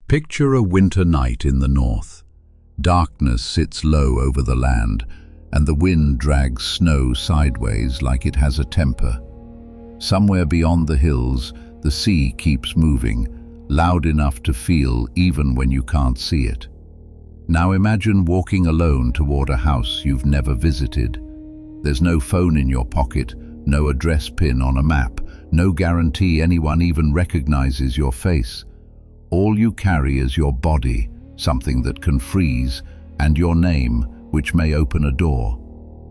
Picture a winter night in the north. Darkness sits low over the land, and the wind drags snow sideways like it has a temper. Somewhere beyond the hills, the sea keeps moving, loud enough to feel even when you can't see it. Now imagine walking alone toward a house you've never visited. There's no phone in your pocket, no address pin on a map, no guarantee anyone even recognizes your face. All you carry is your body, something that can freeze, and your name, which may open a door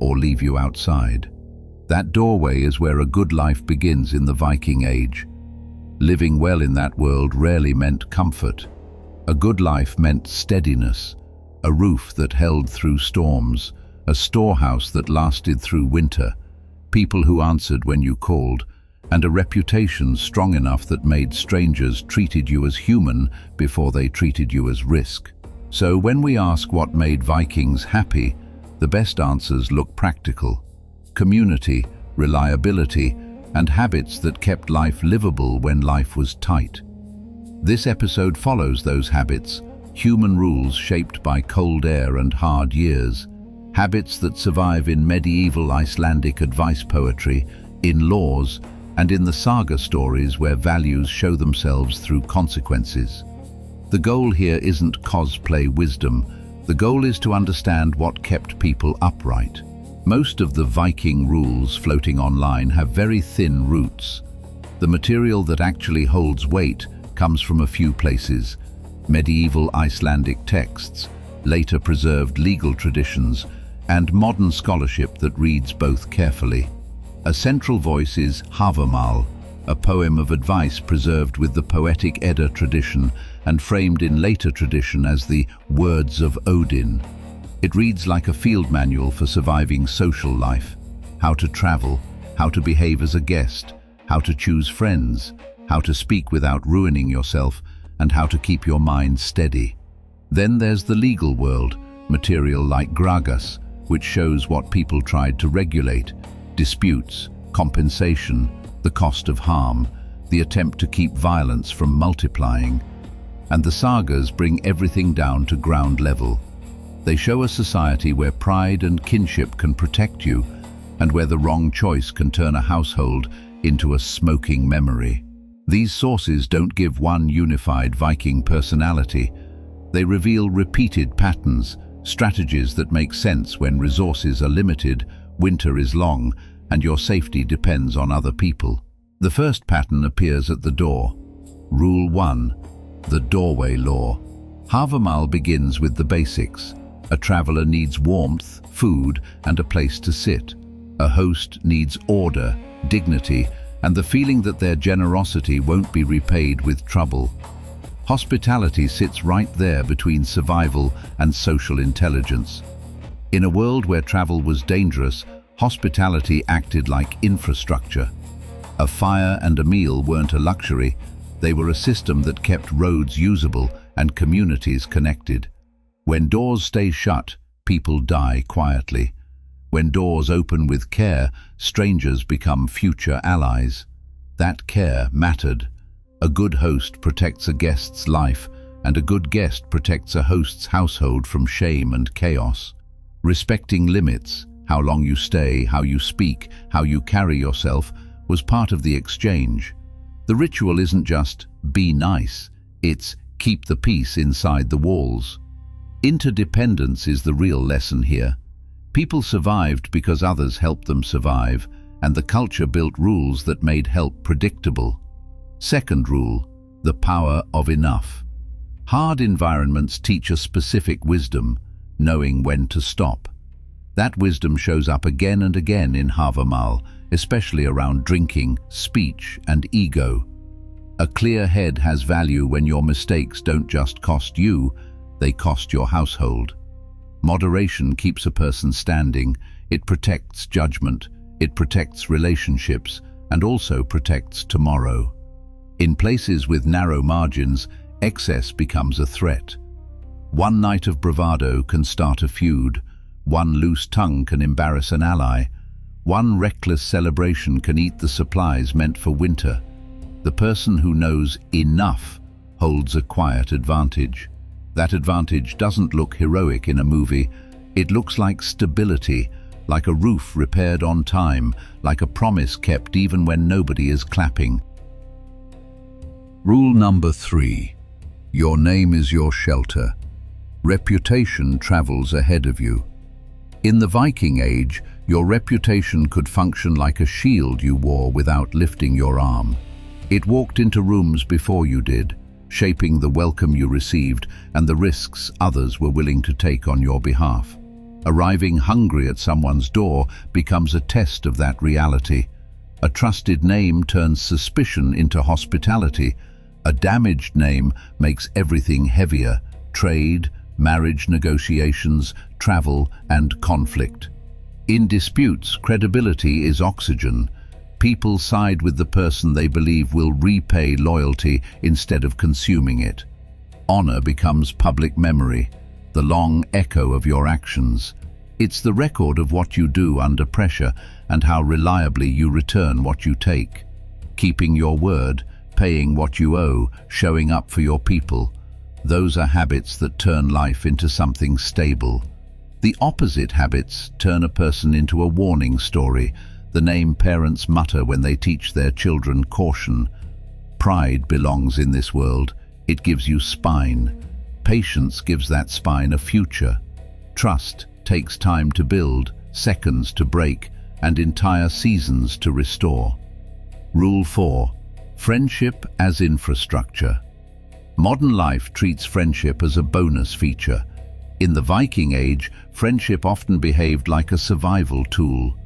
or leave you outside. That doorway is where a good life begins in the Viking-Age. Living well in that world rarely meant comfort. A good life meant steadiness, a roof that held through storms, a storehouse that lasted through winter, people who answered when you called, and a reputation strong enough that made strangers treated you as human before they treated you as risk. So when we ask what made Vikings happy, the best answers look practical. Community, reliability, and habits that kept life livable when life was tight. This episode follows those habits, human rules shaped by cold air and hard years, habits that survive in medieval Icelandic advice poetry, in laws, and in the saga stories where values show themselves through consequences. The goal here isn't cosplay wisdom. The goal is to understand what kept people upright. Most of the Viking rules floating online have very thin roots. The material that actually holds weight comes from a few places: medieval Icelandic texts, later preserved legal traditions, and modern scholarship that reads both carefully. A central voice is Hávamál, a poem of advice preserved with the poetic Edda tradition and framed in later tradition as the Words of Odin. It reads like a field manual for surviving social life: how to travel, how to behave as a guest, how to choose friends, how to speak without ruining yourself, and how to keep your mind steady. Then there's the legal world, material like Sagas, which shows what people tried to regulate: disputes, compensation, the cost of harm, the attempt to keep violence from multiplying. And the sagas bring everything down to ground level. They show a society where pride and kinship can protect you, and where the wrong choice can turn a household into a smoking memory. These sources don't give one unified Viking personality. They reveal repeated patterns, strategies that make sense when resources are limited, winter is long, and your safety depends on other people. The first pattern appears at the door. Rule 1. The doorway law. Hávamál begins with the basics. A traveler needs warmth, food, and a place to sit. A host needs order, dignity, and the feeling that their generosity won't be repaid with trouble. Hospitality sits right there between survival and social intelligence. In a world where travel was dangerous, hospitality acted like infrastructure. A fire and a meal weren't a luxury, they were a system that kept roads usable and communities connected. When doors stay shut, people die quietly. When doors open with care, strangers become future allies. That care mattered. A good host protects a guest's life, and a good guest protects a host's household from shame and chaos. Respecting limits, how long you stay, how you speak, how you carry yourself, was part of the exchange. The ritual isn't just be nice, it's keep the peace inside the walls. Interdependence is the real lesson here. People survived because others helped them survive, and the culture built rules that made help predictable. Second rule, the power of enough. Hard environments teach a specific wisdom, knowing when to stop. That wisdom shows up again and again in Hávamál, especially around drinking, speech, and ego. A clear head has value when your mistakes don't just cost you, they cost your household. Moderation keeps a person standing. It protects judgment, it protects relationships, and also protects tomorrow. In places with narrow margins, excess becomes a threat. One night of bravado can start a feud. One loose tongue can embarrass an ally. One reckless celebration can eat the supplies meant for winter. The person who knows enough holds a quiet advantage. That advantage doesn't look heroic in a movie. It looks like stability, like a roof repaired on time, like a promise kept even when nobody is clapping. Rule number 3. Your name is your shelter. Reputation travels ahead of you. In the Viking Age, your reputation could function like a shield you wore without lifting your arm. It walked into rooms before you did, shaping the welcome you received and the risks others were willing to take on your behalf. Arriving hungry at someone's door becomes a test of that reality. A trusted name turns suspicion into hospitality. A damaged name makes everything heavier: trade, marriage negotiations, travel, and conflict. In disputes, credibility is oxygen. People side with the person they believe will repay loyalty instead of consuming it. Honor becomes public memory, the long echo of your actions. It's the record of what you do under pressure and how reliably you return what you take. Keeping your word, paying what you owe, showing up for your people. Those are habits that turn life into something stable. The opposite habits turn a person into a warning story, the name parents mutter when they teach their children caution. Pride belongs in this world. It gives you spine. Patience gives that spine a future. Trust takes time to build, seconds to break, and entire seasons to restore. Rule 4. Friendship as infrastructure. Modern life treats friendship as a bonus feature. In the Viking Age, friendship often behaved like a survival tool.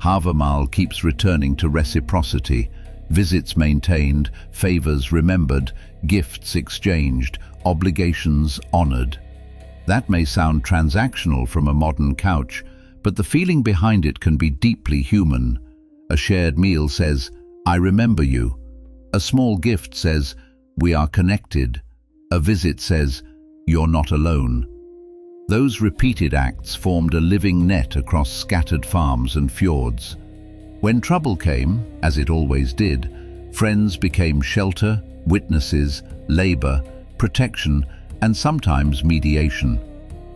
Hávamál keeps returning to reciprocity, visits maintained, favors remembered, gifts exchanged, obligations honored. That may sound transactional from a modern couch, but the feeling behind it can be deeply human. A shared meal says, "I remember you." A small gift says, "We are connected." A visit says, "You're not alone." Those repeated acts formed a living net across scattered farms and fjords. When trouble came, as it always did, friends became shelter, witnesses, labor, protection, and sometimes mediation.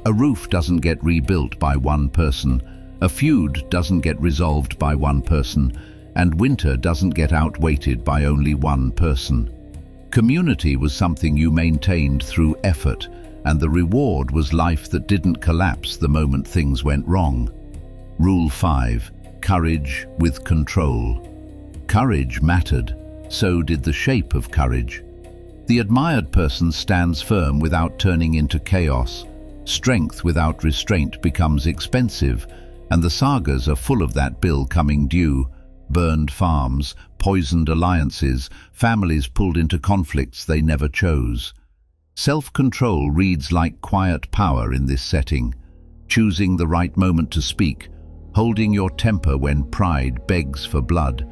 A roof doesn't get rebuilt by one person, a feud doesn't get resolved by one person, and winter doesn't get outweighted by only one person. Community was something you maintained through effort, and the reward was life that didn't collapse the moment things went wrong. Rule 5. Courage with control. Courage mattered, so did the shape of courage. The admired person stands firm without turning into chaos. Strength without restraint becomes expensive, and the sagas are full of that bill coming due. Burned farms, poisoned alliances, families pulled into conflicts they never chose. Self-control reads like quiet power in this setting, choosing the right moment to speak, holding your temper when pride begs for blood,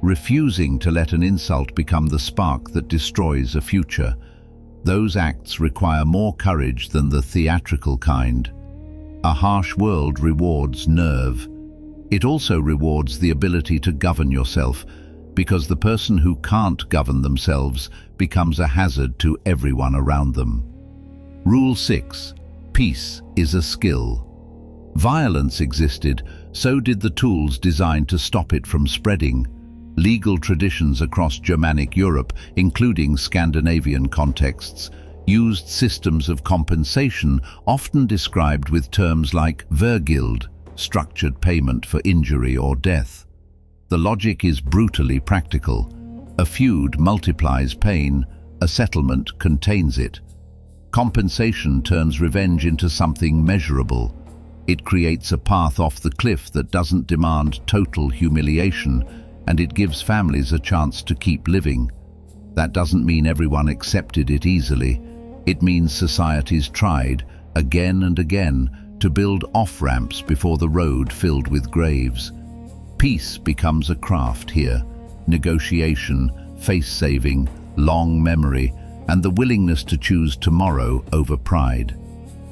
refusing to let an insult become the spark that destroys a future. Those acts require more courage than the theatrical kind. A harsh world rewards nerve. It also rewards the ability to govern yourself, because the person who can't govern themselves becomes a hazard to everyone around them. Rule 6. Peace is a skill. Violence existed, so did the tools designed to stop it from spreading. Legal traditions across Germanic Europe, including Scandinavian contexts, used systems of compensation often described with terms like vergild, structured payment for injury or death. The logic is brutally practical. A feud multiplies pain, a settlement contains it. Compensation turns revenge into something measurable. It creates a path off the cliff that doesn't demand total humiliation, and it gives families a chance to keep living. That doesn't mean everyone accepted it easily. It means societies tried, again and again, to build off-ramps before the road filled with graves. Peace becomes a craft here. Negotiation, face-saving, long memory, and the willingness to choose tomorrow over pride.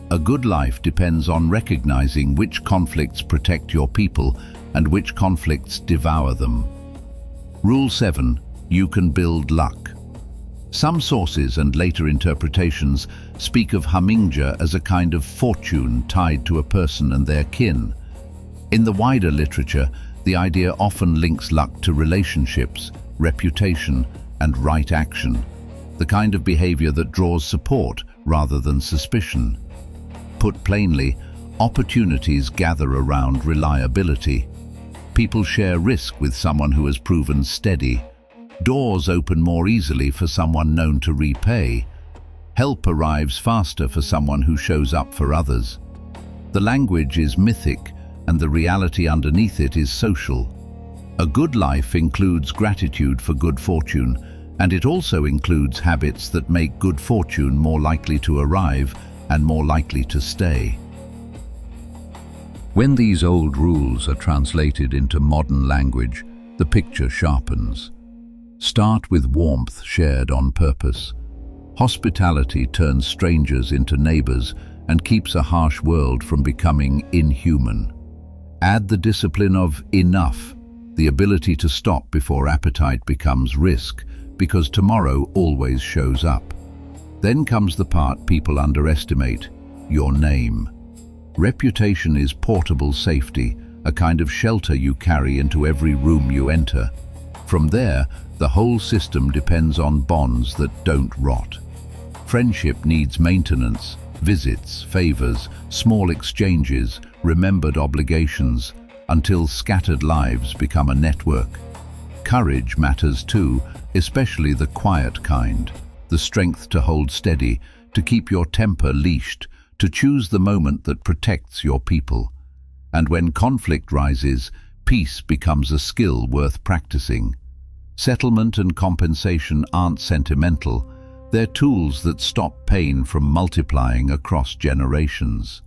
A good life depends on recognizing which conflicts protect your people and which conflicts devour them. Rule 7. You can build luck. Some sources and later interpretations speak of Hamingja as a kind of fortune tied to a person and their kin. In the wider literature, the idea often links luck to relationships, reputation, and right action, the kind of behavior that draws support rather than suspicion. Put plainly, opportunities gather around reliability. People share risk with someone who has proven steady. Doors open more easily for someone known to repay. Help arrives faster for someone who shows up for others. The language is mythic, and the reality underneath it is social. A good life includes gratitude for good fortune, and it also includes habits that make good fortune more likely to arrive and more likely to stay. When these old rules are translated into modern language, the picture sharpens. Start with warmth shared on purpose. Hospitality turns strangers into neighbors and keeps a harsh world from becoming inhuman. Add the discipline of enough, the ability to stop before appetite becomes risk, because tomorrow always shows up. Then comes the part people underestimate, your name. Reputation is portable safety, a kind of shelter you carry into every room you enter. From there, the whole system depends on bonds that don't rot. Friendship needs maintenance, visits, favors, small exchanges, remembered obligations, until scattered lives become a network. Courage matters too, especially the quiet kind, the strength to hold steady, to keep your temper leashed, to choose the moment that protects your people. And when conflict rises, peace becomes a skill worth practicing. Settlement and compensation aren't sentimental, they're tools that stop pain from multiplying across generations.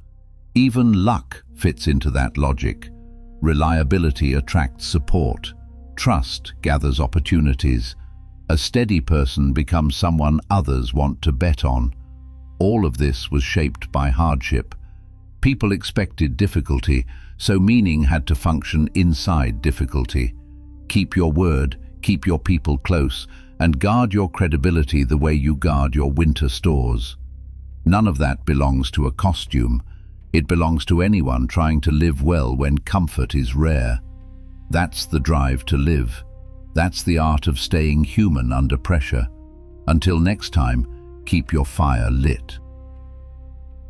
Even luck fits into that logic. Reliability attracts support. Trust gathers opportunities. A steady person becomes someone others want to bet on. All of this was shaped by hardship. People expected difficulty, so meaning had to function inside difficulty. Keep your word, keep your people close, and guard your credibility the way you guard your winter stores. None of that belongs to a costume. It belongs to anyone trying to live well when comfort is rare. That's the drive to live. That's the art of staying human under pressure. Until next time, keep your fire lit.